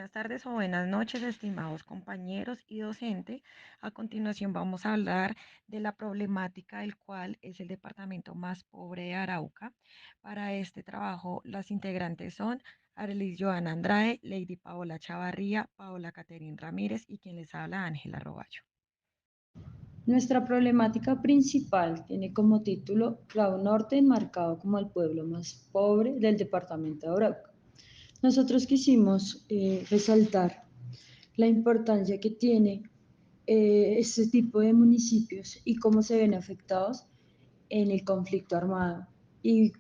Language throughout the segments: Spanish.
Buenas tardes o buenas noches, estimados compañeros y docente. A continuación vamos a hablar de la problemática del cual es el departamento más pobre de Arauca. Para este trabajo, las integrantes son Arelis Joana Andrade, Lady Paola Chavarría, Paola Caterín Ramírez y quien les habla, Ángela Roballo. Nuestra problemática principal tiene como título Grado Norte enmarcado como el pueblo más pobre del departamento de Arauca. Nosotros quisimos resaltar la importancia que tiene este tipo de municipios y cómo se ven afectados en el conflicto armado y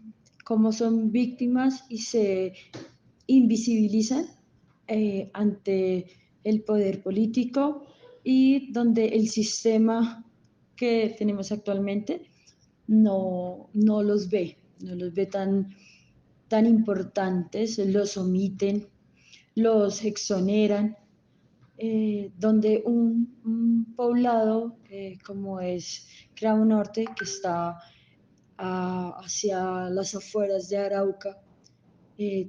cómo son víctimas y se invisibilizan ante el poder político y donde el sistema que tenemos actualmente no los ve, no los ve tan importantes, los omiten, los exoneran, donde un poblado como es Cravo Norte, que está hacia las afueras de Arauca,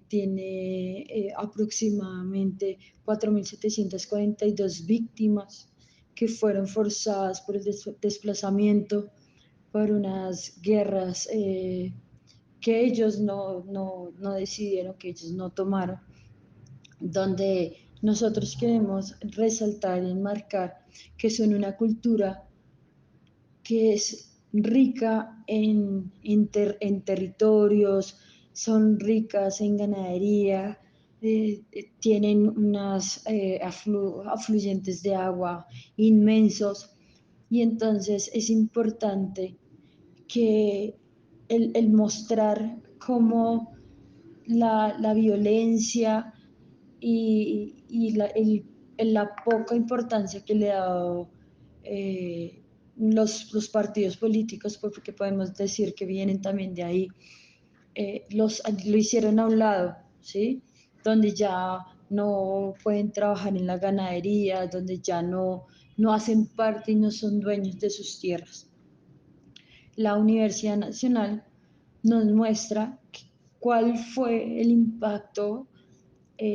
tiene aproximadamente 4.742 víctimas que fueron forzadas por el desplazamiento, por unas guerras que ellos no decidieron, que ellos no tomaron, donde nosotros queremos resaltar y enmarcar que son una cultura que es rica en territorios, son ricas en ganadería, tienen unas afluentes de agua inmensos y entonces es importante que el mostrar cómo la violencia y la poca importancia que le ha dado los partidos políticos, porque podemos decir que vienen también de ahí, lo hicieron a un lado, ¿sí? Donde ya no pueden trabajar en la ganadería, donde ya no hacen parte y no son dueños de sus tierras. La Universidad Nacional nos muestra cuál fue el impacto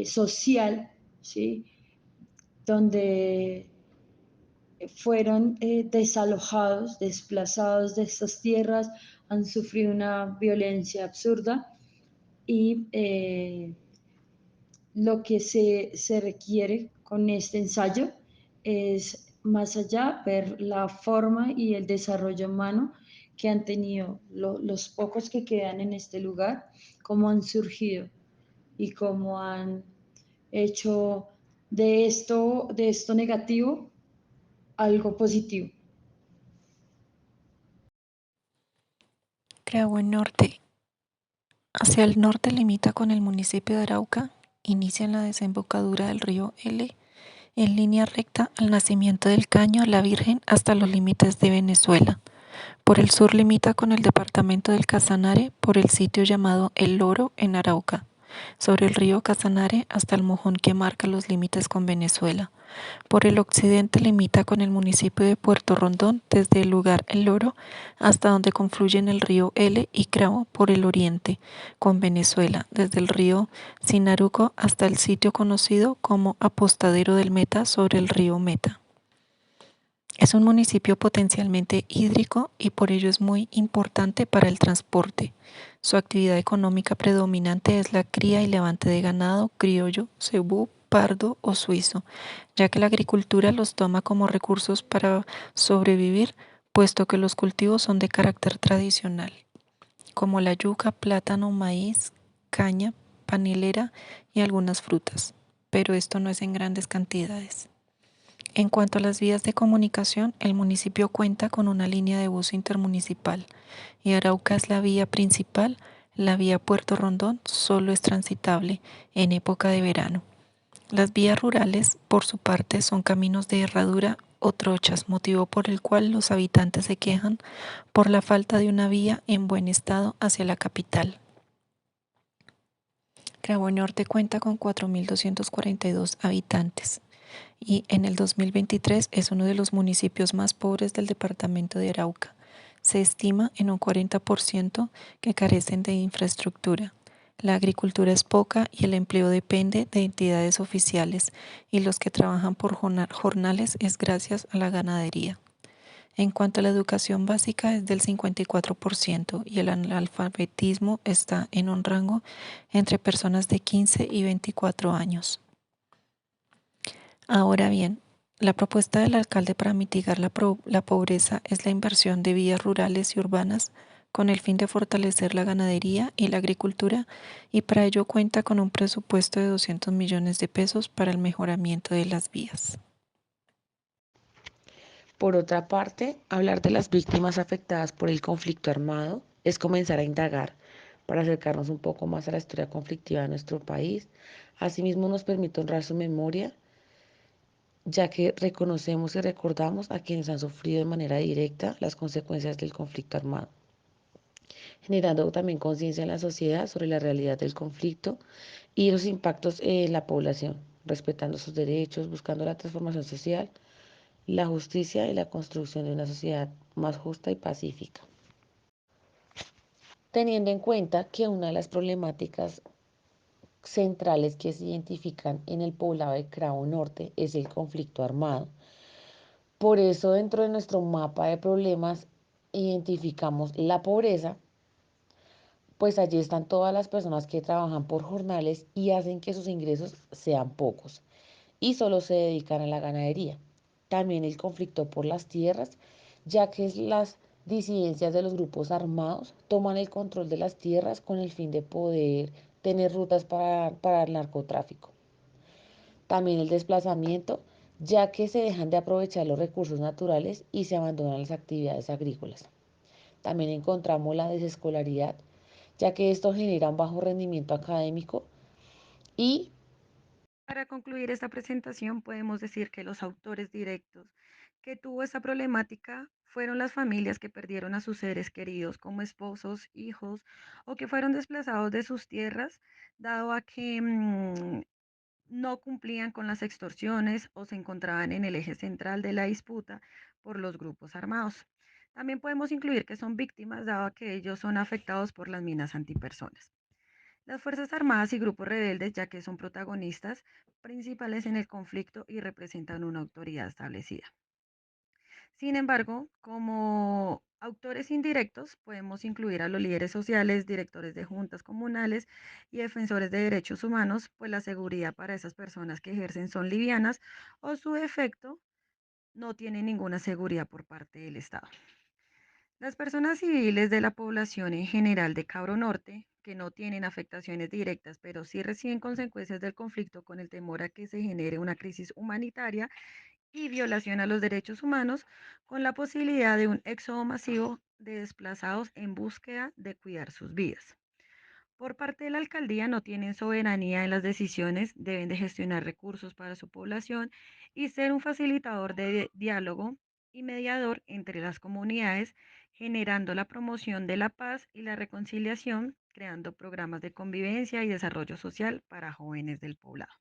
social, ¿sí? Donde fueron desalojados, desplazados de estas tierras, han sufrido una violencia absurda y lo que se requiere con este ensayo es más allá ver la forma y el desarrollo humano que han tenido los pocos que quedan en este lugar, cómo han surgido y cómo han hecho de esto negativo algo positivo. Creagüe Norte. Hacia el norte limita con el municipio de Arauca, inicia en la desembocadura del río L, en línea recta al nacimiento del Caño La Virgen hasta los límites de Venezuela. Por el sur limita con el departamento del Casanare por el sitio llamado El Loro en Arauca, sobre el río Casanare hasta el mojón que marca los límites con Venezuela. Por el occidente limita con el municipio de Puerto Rondón desde el lugar El Loro hasta donde confluyen el río L y Cravo por el oriente con Venezuela, desde el río Sinaruco hasta el sitio conocido como Apostadero del Meta sobre el río Meta. Es un municipio potencialmente hídrico y por ello es muy importante para el transporte. Su actividad económica predominante es la cría y levante de ganado criollo, cebú, pardo o suizo, ya que la agricultura los toma como recursos para sobrevivir, puesto que los cultivos son de carácter tradicional, como la yuca, plátano, maíz, caña, panelera y algunas frutas, pero esto no es en grandes cantidades. En cuanto a las vías de comunicación, el municipio cuenta con una línea de bus intermunicipal y Arauca es la vía principal. La vía Puerto Rondón solo es transitable en época de verano. Las vías rurales, por su parte, son caminos de herradura o trochas, motivo por el cual los habitantes se quejan por la falta de una vía en buen estado hacia la capital. Creagüe Norte cuenta con 4.242 habitantes y en el 2023 es uno de los municipios más pobres del departamento de Arauca. Se estima en un 40% que carecen de infraestructura. La agricultura es poca y el empleo depende de entidades oficiales y los que trabajan por jornales es gracias a la ganadería. En cuanto a la educación básica es del 54% y el analfabetismo está en un rango entre personas de 15 y 24 años. Ahora bien, la propuesta del alcalde para mitigar la pobreza es la inversión de vías rurales y urbanas con el fin de fortalecer la ganadería y la agricultura y para ello cuenta con un presupuesto de 200 millones de pesos para el mejoramiento de las vías. Por otra parte, hablar de las víctimas afectadas por el conflicto armado es comenzar a indagar para acercarnos un poco más a la historia conflictiva de nuestro país. Asimismo, nos permite honrar su memoria, ya que reconocemos y recordamos a quienes han sufrido de manera directa las consecuencias del conflicto armado, generando también conciencia en la sociedad sobre la realidad del conflicto y los impactos en la población, respetando sus derechos, buscando la transformación social, la justicia y la construcción de una sociedad más justa y pacífica. Teniendo en cuenta que una de las problemáticas centrales que se identifican en el poblado de Cravo Norte es el conflicto armado, por eso dentro de nuestro mapa de problemas identificamos la pobreza, pues allí están todas las personas que trabajan por jornales y hacen que sus ingresos sean pocos y solo se dedican a la ganadería. También el conflicto por las tierras, ya que las disidencias de los grupos armados toman el control de las tierras con el fin de poder tener rutas para el narcotráfico. También el desplazamiento, ya que se dejan de aprovechar los recursos naturales y se abandonan las actividades agrícolas. También encontramos la desescolaridad, ya que esto genera un bajo rendimiento académico y Para concluir esta presentación, podemos decir que los autores directos que tuvo esta problemática fueron las familias que perdieron a sus seres queridos como esposos, hijos o que fueron desplazados de sus tierras, dado a que no cumplían con las extorsiones o se encontraban en el eje central de la disputa por los grupos armados. También podemos incluir que son víctimas, dado a que ellos son afectados por las minas antipersonas. Las Fuerzas Armadas y grupos rebeldes, ya que son protagonistas principales en el conflicto y representan una autoridad establecida. Sin embargo, como autores indirectos, podemos incluir a los líderes sociales, directores de juntas comunales y defensores de derechos humanos, pues la seguridad para esas personas que ejercen son livianas o su efecto no tiene ninguna seguridad por parte del Estado. Las personas civiles de la población en general de Cabro Norte, que no tienen afectaciones directas, pero sí reciben consecuencias del conflicto con el temor a que se genere una crisis humanitaria y violación a los derechos humanos, con la posibilidad de un éxodo masivo de desplazados en búsqueda de cuidar sus vidas. Por parte de la alcaldía no tienen soberanía en las decisiones, deben de gestionar recursos para su población y ser un facilitador de diálogo y mediador entre las comunidades, generando la promoción de la paz y la reconciliación, creando programas de convivencia y desarrollo social para jóvenes del poblado.